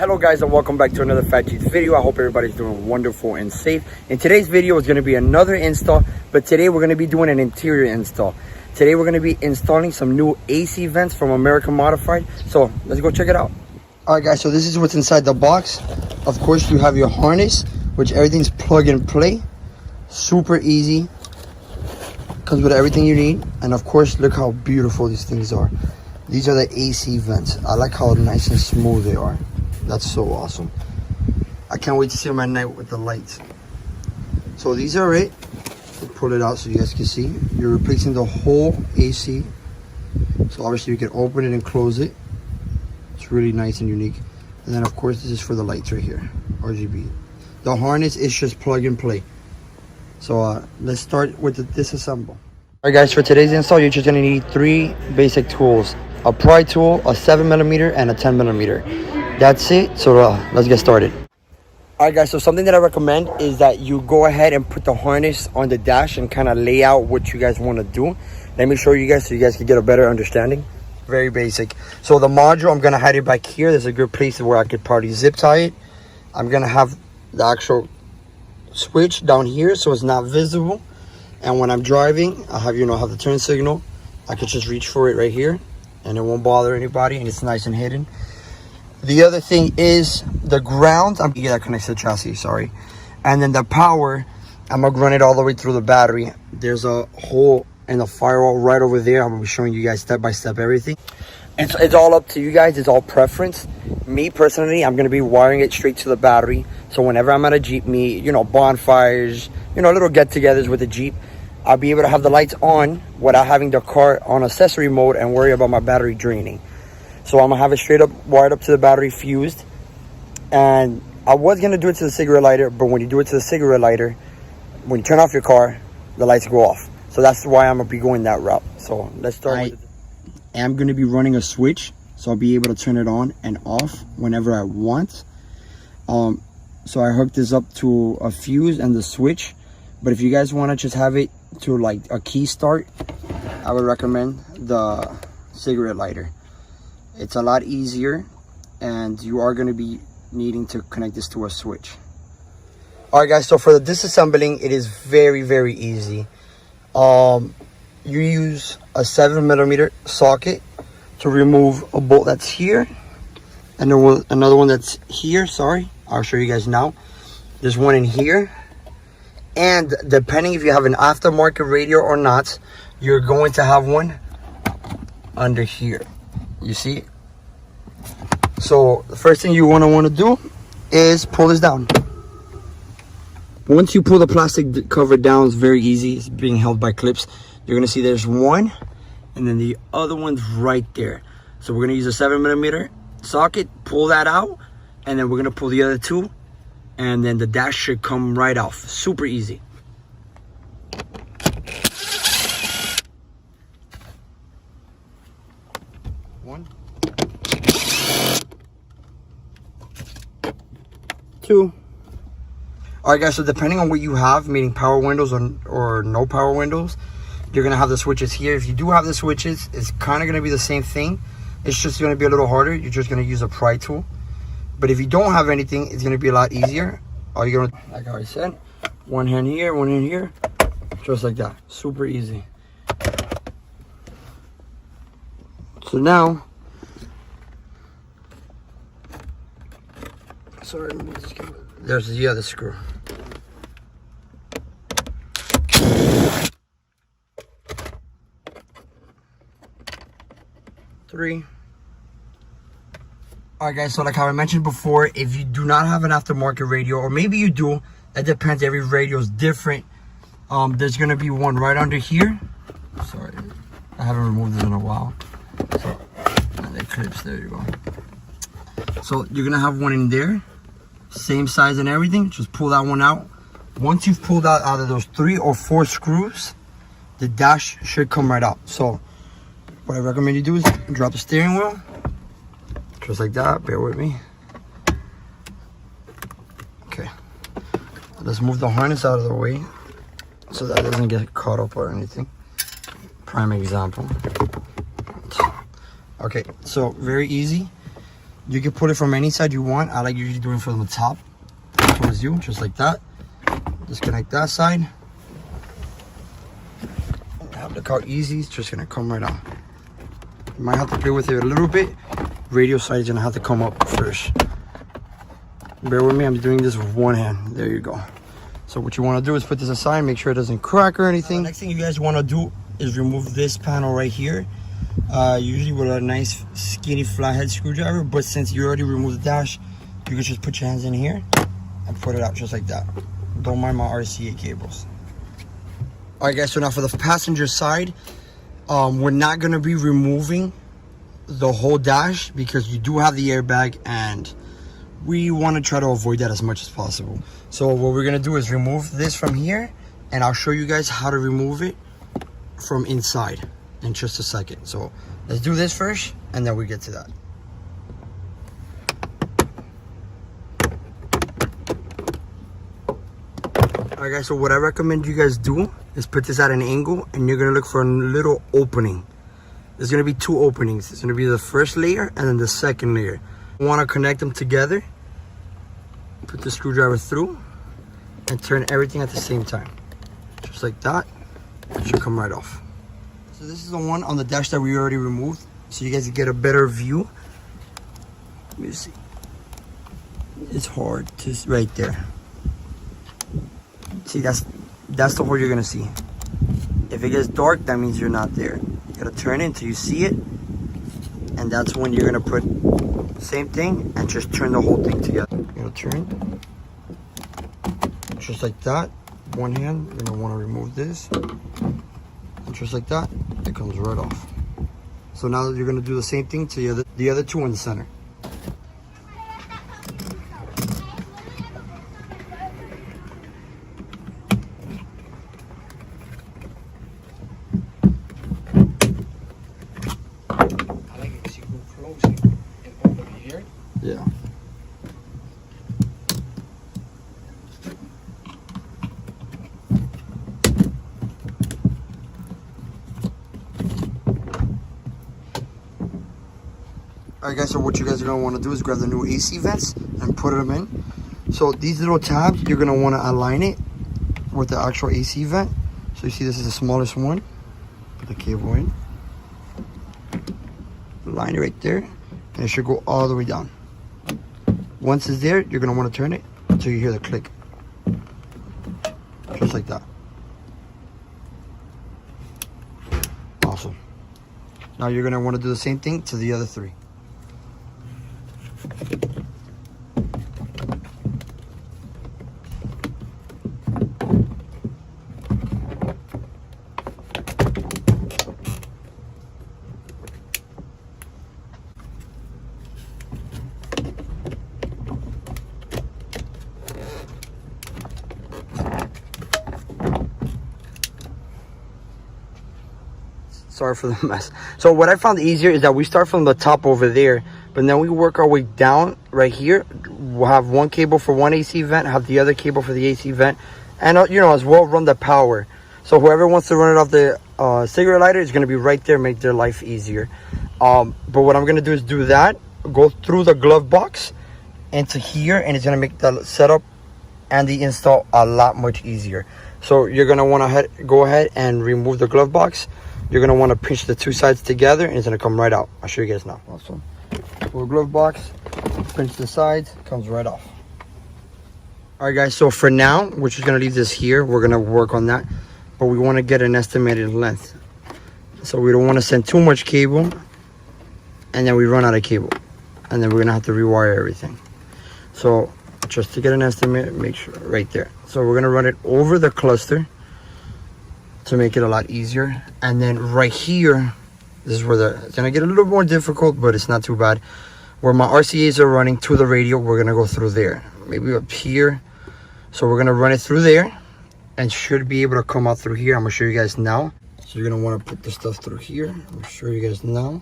Hello guys, and welcome back to another Fat G's video. I hope everybody's doing wonderful and safe. In today's video is going to be another install, but today we're going to be doing an interior install. Today we're going to be installing some new AC vents from American Modified. So let's go check it out. Alright guys, so this is what's inside the box. Of course you have your harness, which everything's plug and play. Super easy. Comes with everything you need. And of course, look how beautiful these things are. These are the AC vents. I like how nice and smooth they are. That's so awesome. I can't wait to see them at night with the lights. So these are it. We'll pull it out so you guys can see. You're replacing the whole AC. So obviously you can open it and close it. It's really nice and unique. And then of course this is for the lights right here. RGB. The harness is just plug and play. So let's start with the disassemble. Alright guys, for today's install you're just going to need three basic tools. A pry tool, a 7mm, and a 10mm. That's it. So let's get started. Alright guys, so something that I recommend is that you go ahead and put the harness on the dash and kind of lay out what you guys want to do. Let me show you guys so you guys can get a better understanding. Very basic. So the module, I'm going to hide it back here. There's a good place where I could probably zip tie it. I'm going to have the actual switch down here so it's not visible. And when I'm driving, I have, have the turn signal. I could just reach for it right here and it won't bother anybody and it's nice and hidden. The other thing is the ground. That connects to the chassis, sorry. And then the power, I'm gonna run it all the way through the battery. There's a hole in the firewall right over there. I'm gonna be showing you guys step by step everything. It's all up to you guys. It's all preference. Me personally, I'm gonna be wiring it straight to the battery. So whenever I'm at a Jeep meet, bonfires, little get-togethers with the Jeep, I'll be able to have the lights on without having the car on accessory mode and worry about my battery draining. So I'm gonna have it straight up wired up to the battery, fused. And I was gonna do it to the cigarette lighter, but when you do it to the cigarette lighter, when you turn off your car, the lights go off. So that's why I'm gonna be going that route. So let's start with it. I am gonna be running a switch, so I'll be able to turn it on and off whenever I want. So I hooked this up to a fuse and the switch. But if you guys wanna just have it to like a key start, I would recommend the cigarette lighter. It's a lot easier and you are going to be needing to connect this to a switch. Alright guys, so for the disassembling, it is very, very easy. You use a 7mm socket to remove a bolt that's here. And there was another one that's here, sorry. I'll show you guys now. There's one in here. And depending if you have an aftermarket radio or not, you're going to have one under here. You see? So the first thing you want to do is pull this down. Once you pull the plastic cover down, it's very easy. It's being held by clips. You're going to see there's one and then the other one's right there. So we're going to use a 7mm socket, pull that out, and then we're going to pull the other two, and then the dash should come right off. Super easy. One, two. Alright guys, so depending on what you have, meaning power windows or no power windows, you're gonna have the switches here. If you do have the switches, it's kind of gonna be the same thing. It's just gonna be a little harder. You're just gonna use a pry tool. But if you don't have anything, it's gonna be a lot easier. All you're gonna, like I already said, one hand here, one hand here, just like that. Super easy. So now, sorry, let me just there's the other screw. Three. Alright guys, so like how I mentioned before, if you do not have an aftermarket radio, or maybe you do, that depends, every radio is different. There's gonna be one right under here. Sorry, I haven't removed this in a while. So, and it clips, there you go. So you're gonna have one in there, same size and everything. Just pull that one out. Once you've pulled out of those 3 or 4 screws, the dash should come right out. So what I recommend you do is drop the steering wheel, just like that. Bear with me. Okay, let's move the harness out of the way so that it doesn't get caught up or anything. Prime example. Okay, so very easy. You can pull it from any side you want. I like usually doing it from the top towards you, just like that. Disconnect that side. Look how easy, it's just gonna come right out. You might have to play with it a little bit. Radio side is gonna have to come up first. Bear with me, I'm doing this with one hand. There you go. So what you wanna do is put this aside, make sure it doesn't crack or anything. Next thing you guys wanna do is remove this panel right here. Usually with a nice skinny flathead screwdriver, but since you already removed the dash, you can just put your hands in here and put it out just like that. Don't mind my RCA cables. Alright guys, so now for the passenger side, we're not going to be removing the whole dash because you do have the airbag and we want to try to avoid that as much as possible. So what we're going to do is remove this from here, and I'll show you guys how to remove it from inside in just a second. So let's do this first and then we get to that. Alright guys, so what I recommend you guys do is put this at an angle, and you're gonna look for a little opening. There's gonna be two openings. It's gonna be the first layer and then the second layer. You wanna connect them together. Put the screwdriver through and turn everything at the same time. Just like that. It should come right off. So this is the one on the dash that we already removed, so you guys get a better view. Let me see. It's hard to, right there. See, that's the hole you're gonna see. If it gets dark, that means you're not there. You gotta turn it until you see it, and that's when you're gonna put the same thing and just turn the whole thing together. You're gonna turn just like that. One hand, you're gonna want to remove this, and just like that, it comes right off. So now you're gonna do the same thing to the other two in the center. Yeah. Alright guys, so what you guys are going to want to do is grab the new AC vents and put them in. So these little tabs, you're going to want to align it with the actual AC vent. So you see this is the smallest one. Put the cable in. Line it right there. And it should go all the way down. Once it's there, you're going to want to turn it until you hear the click. Just like that. Awesome. Now you're going to want to do the same thing to the other three. Sorry for the mess. So what I found easier is that we start from the top over there, but then we work our way down right here. We'll have one cable for one AC vent, have the other cable for the AC vent, and you know, as well run the power. So whoever wants to run it off the cigarette lighter is going to be right there, make their life easier. But what I'm going to do is do that, go through the glove box into here, and it's going to make the setup and the install a lot much easier. So you're going to want to go ahead and remove the glove box. You're going to want to pinch the two sides together, and it's going to come right out. I'll show you guys now. Awesome. Pull the glove box, pinch the sides, comes right off. Alright guys, so for now, we're just going to leave this here. We're going to work on that, but we want to get an estimated length. So we don't want to send too much cable, and then we run out of cable. And then we're going to have to rewire everything. So just to get an estimate, make sure right there. So we're going to run it over the cluster to make it a lot easier. And then right here, this is where it's gonna get a little more difficult, but it's not too bad. Where my RCAs are running to the radio, we're gonna go through there, maybe up here. So we're gonna run it through there and should be able to come out through here. I'm gonna show you guys now. So you're gonna want to put the stuff through here. I'm gonna show you guys now,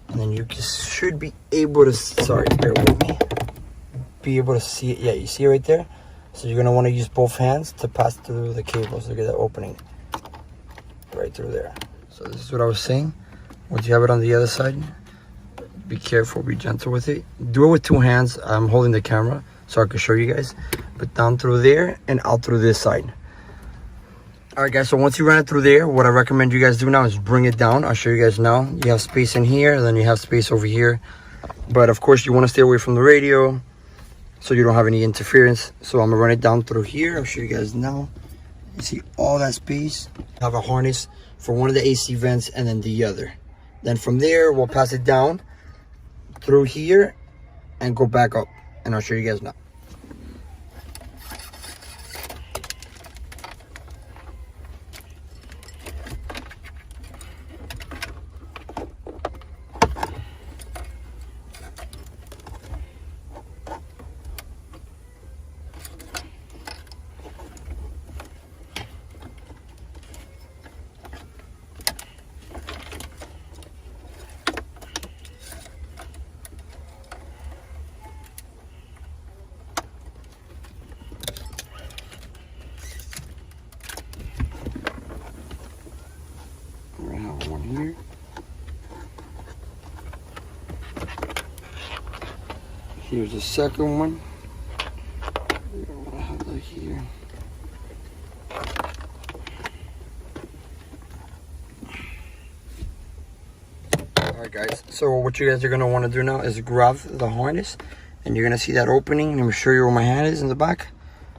and then you should be able to, sorry, bear with me, be able to see it. Yeah, you see it right there. So you're gonna want to use both hands to pass through the cables. Look at that opening right through there. So this is what I was saying. Once you have it on the other side, Be careful, be gentle with it. Do it with 2 hands. I'm holding the camera so I can show you guys. But down through there and out through this side. All right, guys, so once you run it through there, what I recommend you guys do now is bring it down. I'll show you guys now. You have space in here, and then you have space over here. But of course, you want to stay away from the radio so you don't have any interference. So I'm gonna run it down through here. I'll show you guys now. You see all that space. I have a harness for one of the AC vents and then the other. Then from there, we'll pass it down through here and go back up. And I'll show you guys now. One here. Here's the second one. We're gonna have that here. Alright guys, so what you guys are gonna want to do now is grab the harness, and you're gonna see that opening. I'm gonna show you where my hand is in the back.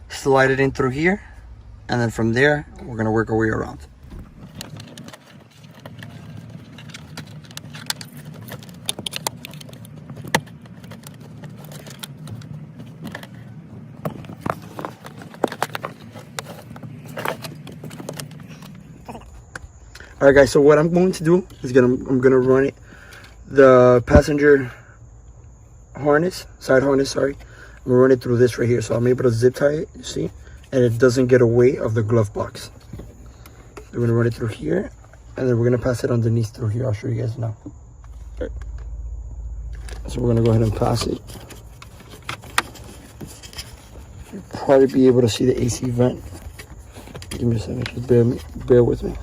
Slide it in through here, and then from there we're gonna work our way around. All right, guys. So what I'm going to do is I'm gonna run it, the passenger harness, side harness. Sorry, I'm gonna run it through this right here, so I'm able to zip tie it. You see, and it doesn't get away of the glove box. We're gonna run it through here, and then we're gonna pass it underneath through here. I'll show you guys now. All right. So we're gonna go ahead and pass it. You'll probably be able to see the AC vent. Give me a second. Just bear with me.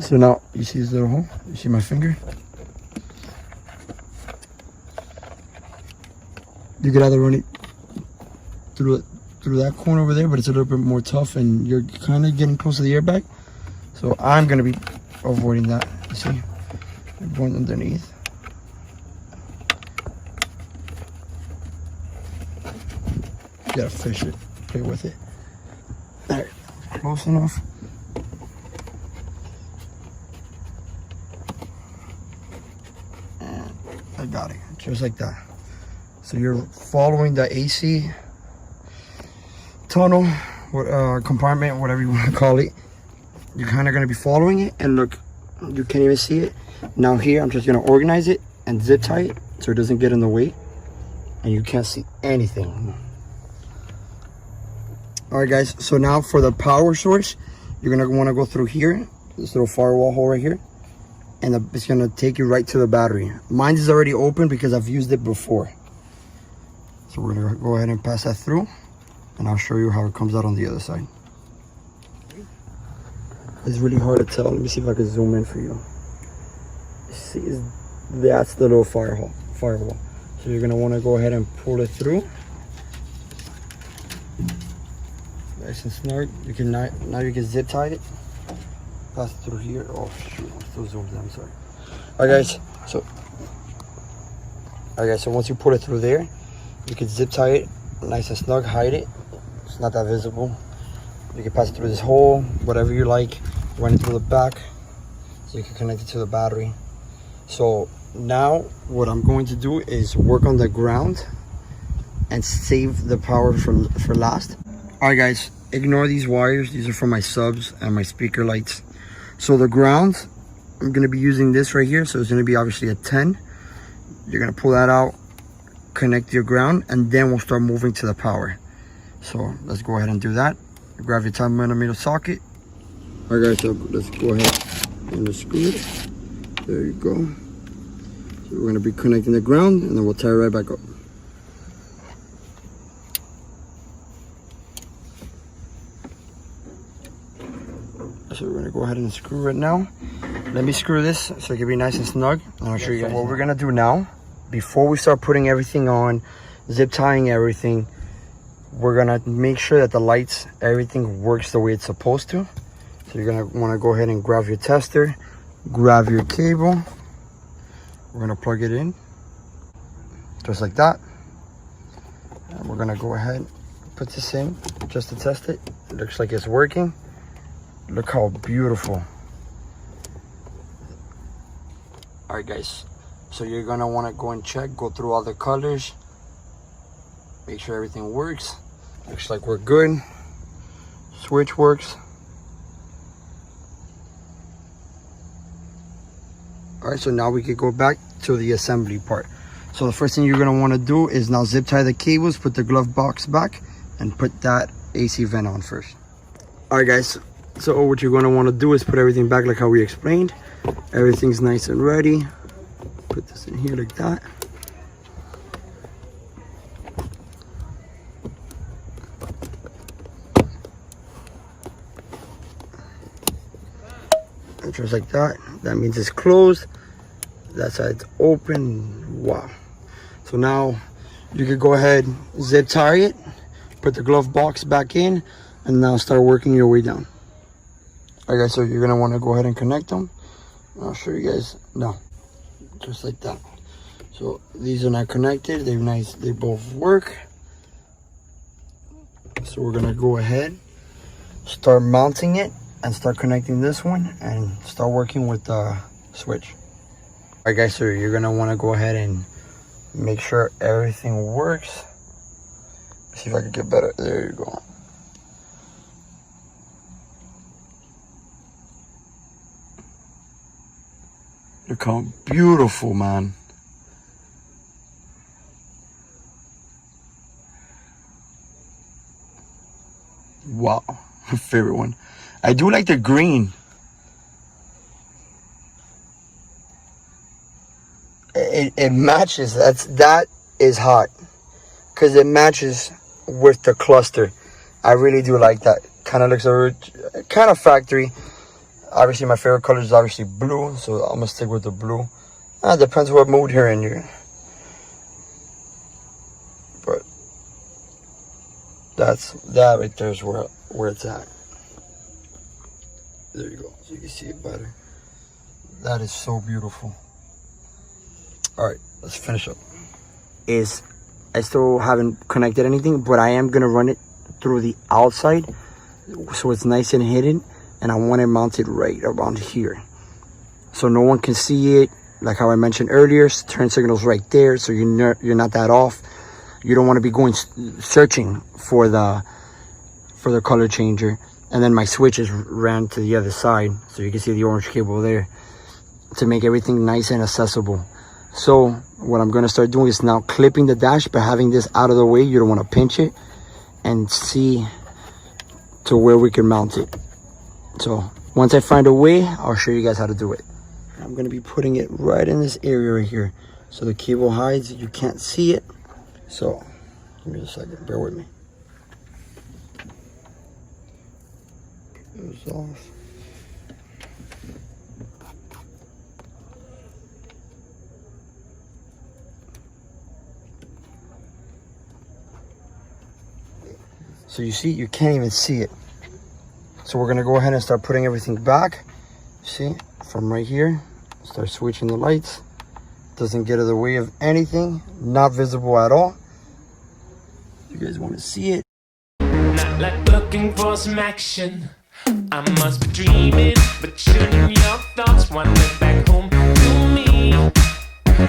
So now you see this little hole. You see my finger. You could either run it through that corner over there, but it's a little bit more tough, and you're kind of getting close to the airbag. So I'm gonna be avoiding that. You see, going underneath. You gotta fish it, play with it. All right, close enough. I got it, just like that. So you're following the AC tunnel, compartment, whatever you want to call it. You're kind of going to be following it, and look, you can't even see it. Now here, I'm just going to organize it and zip tie it so it doesn't get in the way, and you can't see anything. All right, guys, so now for the power source, you're going to want to go through here, this little firewall hole right here. And it's gonna take you right to the battery. Mine is already open because I've used it before. So we're gonna go ahead and pass that through, and I'll show you how it comes out on the other side. It's really hard to tell. Let me see if I can zoom in for you. See, that's the little firewall. So you're gonna wanna go ahead and pull it through. Nice and snug. You can now you can zip tie it. Pass it through here. Oh shoot, I'm still zoomed in, I'm sorry. Alright guys, so once you put it through there, you can zip tie it nice and snug, hide it. It's not that visible. You can pass it through this hole, whatever you like, run it through the back, so you can connect it to the battery. So now what I'm going to do is work on the ground and save the power for last. Alright guys, ignore these wires. These are for my subs and my speaker lights. So the ground, I'm going to be using this right here. So it's going to be obviously a 10. You're going to pull that out, connect your ground, and then we'll start moving to the power. So let's go ahead and do that. Grab your 10mm socket. All right guys, so let's go ahead and unscrew it. There you go. So we're going to be connecting the ground, and then we'll tie it right back up. so we're gonna go ahead and screw it now. Let me screw this so it can be nice and snug, and I'll show you guys what we're gonna do now. Before we start putting everything on, zip tying everything, we're gonna make sure that the lights, everything works the way it's supposed to. So you're gonna wanna go ahead and grab your tester, grab your cable. We're gonna plug it in, just like that. And we're gonna go ahead, put this in just to test it. It looks like it's working. Look how beautiful. All right, guys. So you're gonna wanna go and check, go through all the colors, make sure everything works. Looks like we're good. Switch works. All right, so now we can go back to the assembly part. So the first thing you're gonna wanna do is now zip tie the cables, put the glove box back, and put that AC vent on first. All right, guys. So what you're gonna wanna do is put everything back like how we explained. Everything's nice and ready. Put this in here like that. And just like that. That means it's closed. That side's open. Wow. So now you can go ahead, zip tie it, put the glove box back in, and now start working your way down. All right, guys, so you're gonna wanna go ahead and connect them. I'll show you guys now, just like that. So these are not connected, they're nice, they both work. So we're gonna go ahead, start mounting it, and start connecting this one, and start working with the switch. All right, guys, so you're gonna wanna go ahead and make sure everything works. Let's see if I can get better, there you go. Look how beautiful, man. Wow, my favorite one. I do like the green. It matches, that is hot. Because it matches with the cluster. I really do like that. Kind of looks kind of factory. Obviously, my favorite color is obviously blue, so I'm gonna stick with the blue. It depends what mood you're in here. But that right there is where it's at. There you go, so you can see it better. That is so beautiful. All right, let's finish up. I still haven't connected anything, but I am gonna run it through the outside, so it's nice and hidden. And I want it mounted right around here, so no one can see it. Like how I mentioned earlier, turn signal's right there, so you're not that off. You don't want to be going searching for the color changer. And then my switches ran to the other side, so you can see the orange cable there, to make everything nice and accessible. So what I'm going to start doing is now clipping the dash, but having this out of the way. You don't want to pinch it, and see to where we can mount it. So once I find a way, I'll show you guys how to do it. I'm going to be putting it right in this area right here, so the cable hides, you can't see it. So give me a second, bear with me. Put this off. So you see, you can't even see it. So we're gonna go ahead and start putting everything back. See, from right here, start switching the lights. Doesn't get in the way of anything, not visible at all. You guys wanna see it? Not like looking for some action. I must be dreaming, but shouldn't your thoughts wander back home to me?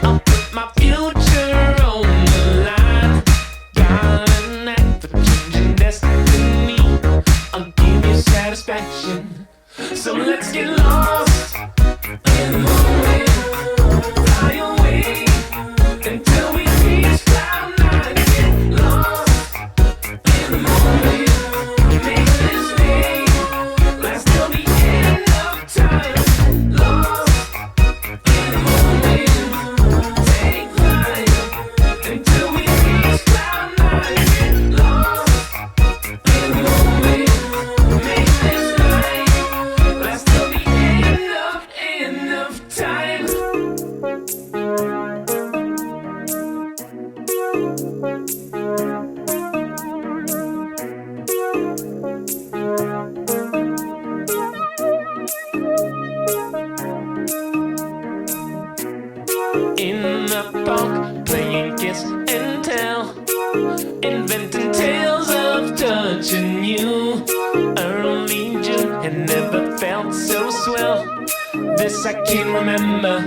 I'll put my future on the line. Got an act for changing destiny. I'll give you satisfaction. So let's get lost in the moment. Fly away until we reach cloud nine. Get lost in the moment. Make this day last till the end of time. Lost in the moment. Take flight until we reach cloud nine. Get lost in the moment. Make this night last well. This I can remember.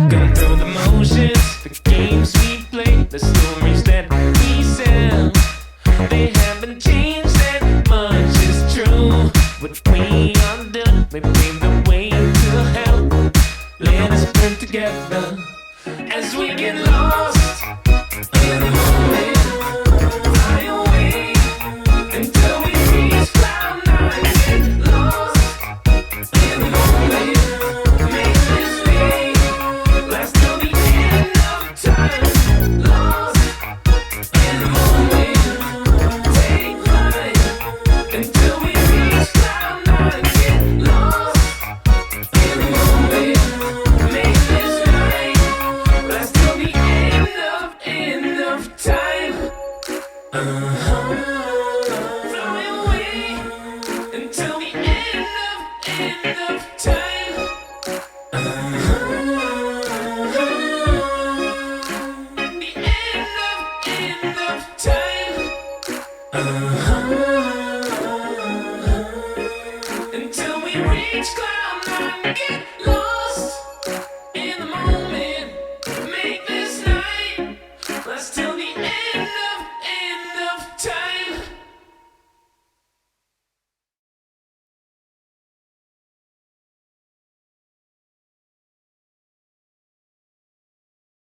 Going through the motions, the games we play, the stories that we sell. They haven't changed that much, it's true. What we are doing, we pave the way to hell. Let us burn together as we get lost in the moment. Fly away until we reach cloud nine. Get lost in the moment. Make this day last till the end of time. Lost in the moment. Take flight until we reach cloud nine. Get lost in the moment. Make this night last till the end of time. Fly away until the end of time. The end of time. Until we reach cloud nine. Get